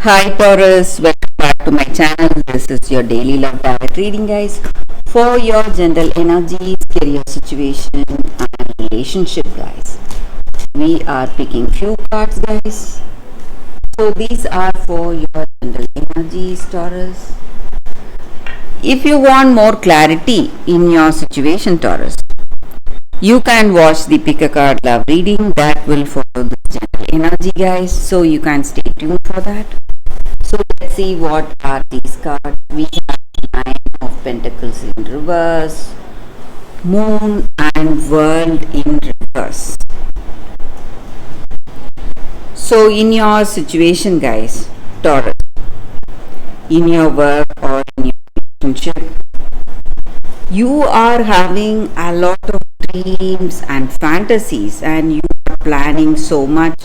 Hi Taurus, welcome back to my channel. This is your daily love tarot reading, guys, for your general energies, career situation, and relationship, guys. We are picking few cards, guys. So these are for your general energies, Taurus. If you want more clarity in your situation, Taurus, you can watch the pick a card love reading that will follow the general energy, guys. So you can stay tuned for that. So let's see what are these cards. We have Nine of Pentacles in reverse, Moon and World in reverse. So in your situation, guys, Taurus, in your work or in your relationship, you are having a lot of dreams and fantasies, and you are planning so much,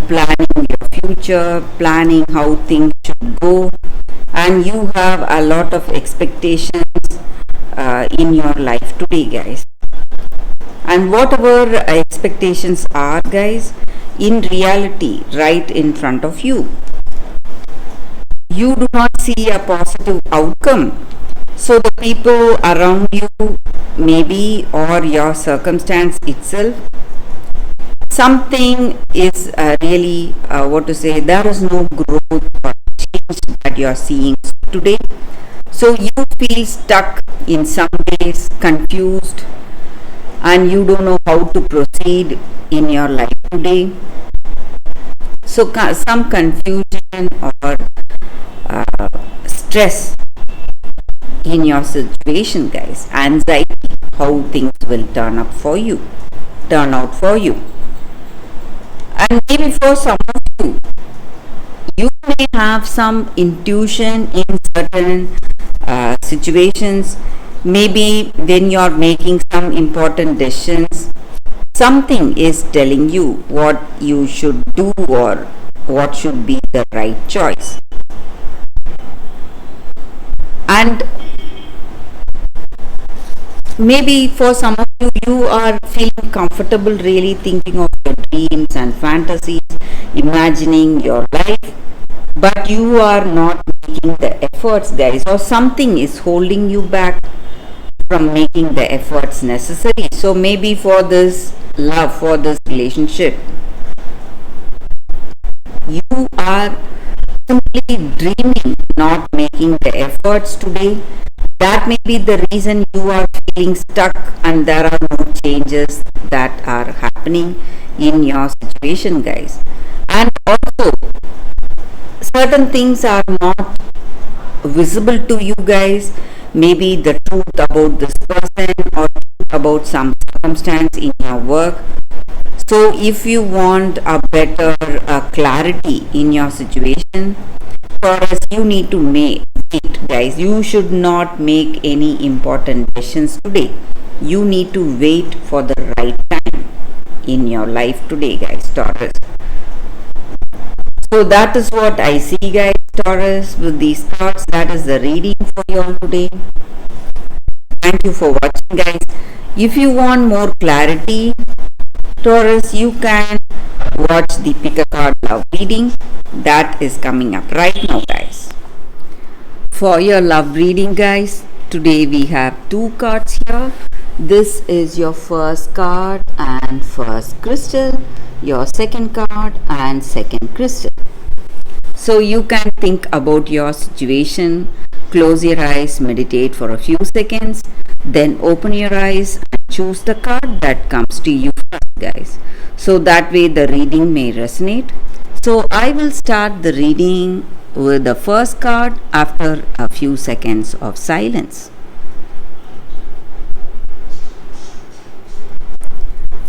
planning your future, planning how things should go, and you have a lot of expectations in your life today, guys. And whatever expectations are, guys, in reality, right in front of you, you do not see a positive outcome. So the people around you, maybe, or your circumstance itself, something is really, there is no growth or change that you are seeing today. So you feel stuck in some ways, confused, and you don't know how to proceed in your life today. So some confusion or stress in your situation, guys, anxiety, how things will turn out for you. And maybe for some of you, you may have some intuition in certain situations. Maybe when you are making some important decisions, something is telling you what you should do or what should be the right choice. And maybe for some of you, you are feeling comfortable really thinking of your dreams and fantasies, imagining your life, but you are not making the efforts, guys, or something is holding you back from making the efforts necessary. So maybe for this love, for this relationship, you are simply dreaming, not making the efforts today. That may be the reason you are feeling stuck and there are no changes that are happening in your situation, guys. And also, certain things are not visible to you, guys. Maybe the truth about this person or about some circumstance in your work. So if you want a better clarity in your situation, Taurus, you need to wait, guys. You should not make any important decisions today. You need to wait for the right time in your life today, guys, Taurus. So that is what I see, guys, Taurus, with these thoughts. That is the reading for you all today. Thank you for watching, guys. If you want more clarity, Taurus, you can watch the pick a card love reading that is coming up right now, guys. For your love reading, guys, today we have two cards here. This is your first card and first crystal, your second card and second crystal. So you can think about your situation, close your eyes, meditate for a few seconds, then open your eyes and choose the card that comes to you first, guys. So that way the reading may resonate. So I will start the reading with the first card after a few seconds of silence.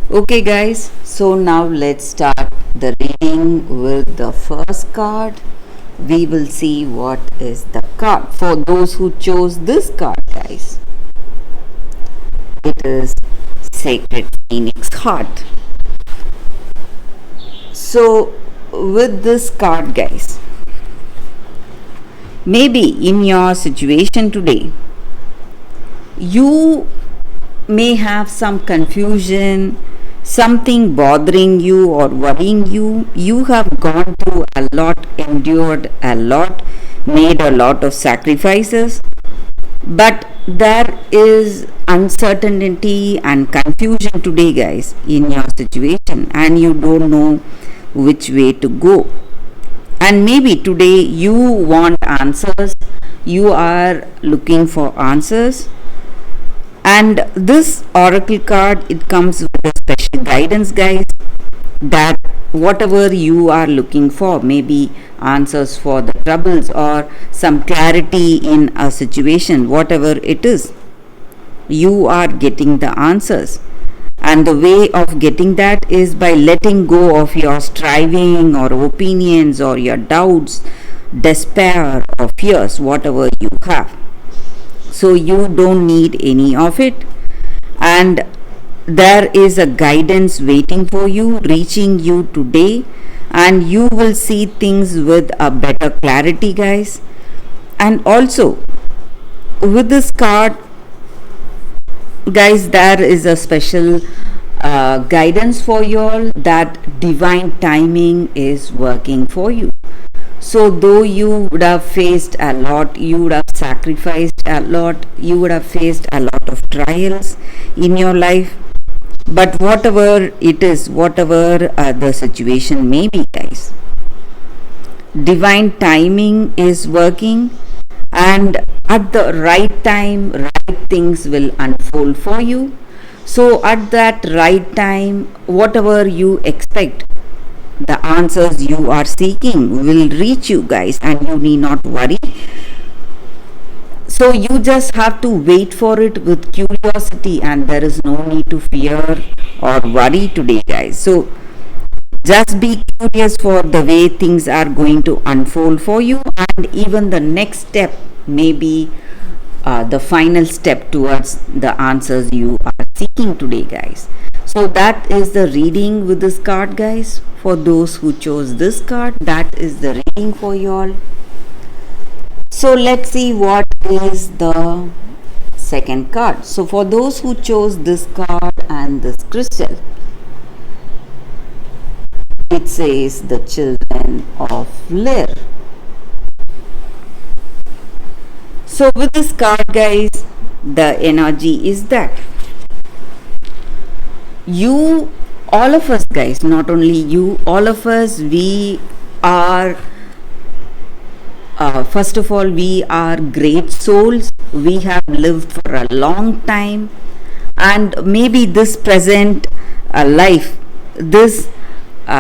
Okay, guys, so now let's start the reading with the first card. We will see what is the card. For those who chose this card, guys, it is Sacred Phoenix Heart. So with this card, guys, maybe in your situation today, you may have some confusion, something bothering you or worrying you. You have gone through a lot, endured a lot, made a lot of sacrifices, but there is uncertainty and confusion today, guys, in your situation, and you don't know which way to go. And maybe today you want answers, you are looking for answers, and this oracle card, it comes with a special guidance, guys, that whatever you are looking for, maybe answers for the troubles or some clarity in a situation, whatever it is, you are getting the answers. And the way of getting that is by letting go of your striving or opinions or your doubts, despair or fears, whatever you have. So you don't need any of it, and there is a guidance waiting for you, reaching you today, and you will see things with a better clarity, guys. And also with this card, guys, there is a special guidance for you all, that divine timing is working for you. So though you would have faced a lot, you would have sacrificed a lot, you would have faced a lot of trials in your life, but whatever it is, whatever the situation may be, guys, divine timing is working, and at the right time, right things will unfold for you. So at that right time, whatever you expect, the answers you are seeking will reach you, guys, and you need not worry. So you just have to wait for it with curiosity, and there is no need to fear or worry today, guys. So just be curious for the way things are going to unfold for you, and even the next step may be the final step towards the answers you are seeking today, guys. So that is the reading with this card, guys. For those who chose this card, that is the reading for you all. So let's see what is the second card. So for those who chose this card and this crystal, it says the children of Lyre. So with this card, guys, the energy is that you, all of us, guys, not only you, all of us, we are first of all, we are great souls. We have lived for a long time, and maybe this present life, this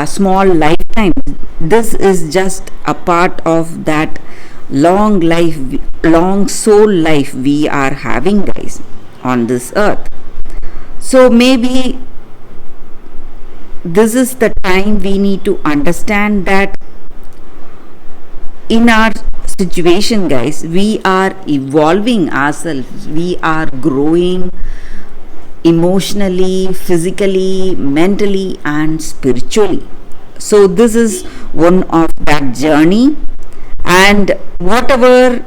small lifetime, this is just a part of that long life, long soul life we are having, guys, on this earth. So maybe this is the time we need to understand that in our situation, guys, we are evolving ourselves, we are growing emotionally, physically, mentally, and spiritually. So this is one of that journey, and whatever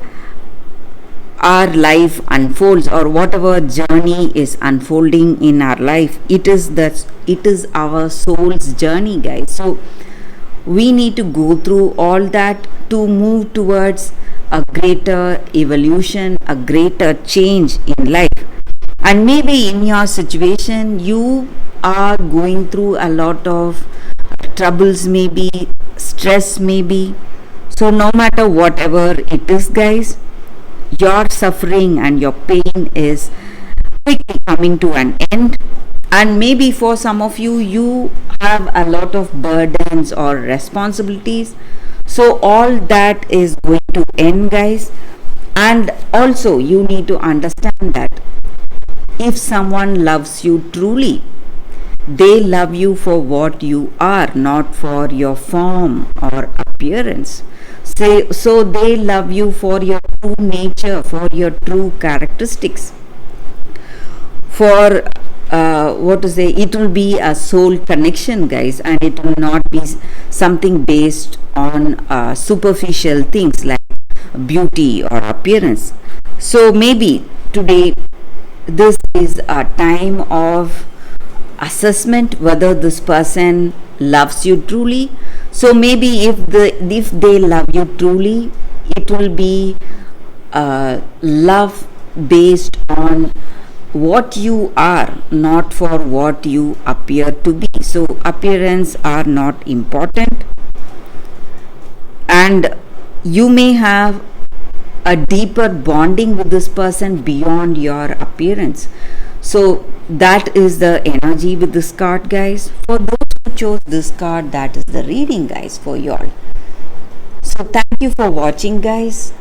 our life unfolds, or whatever journey is unfolding in our life, it is our soul's journey, guys. So we need to go through all that to move towards a greater evolution, a greater change in life. And maybe in your situation, you are going through a lot of troubles, maybe stress, maybe. So no matter whatever it is, guys, your suffering and your pain is quickly coming to an end. And maybe for some of you, you have a lot of burdens or responsibilities. So all that is going to end, guys. And also you need to understand that if someone loves you truly, they love you for what you are, not for your form or appearance. So they love you for your true nature, for your true characteristics. For it will be a soul connection, guys, and it will not be something based on superficial things like beauty or appearance. So maybe today this is a time of assessment whether this person loves you truly. So maybe if they love you truly, it will be love based on what you are, not for what you appear to be. So appearance are not important, and you may have a deeper bonding with this person beyond your appearance. So that is the energy with this card, guys. For those who chose this card, that is the reading, guys, for y'all. So thank you for watching, guys.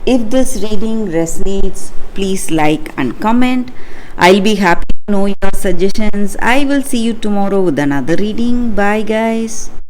If this reading resonates, please like and comment. I'll be happy to know your suggestions. I will see you tomorrow with another reading. Bye, guys.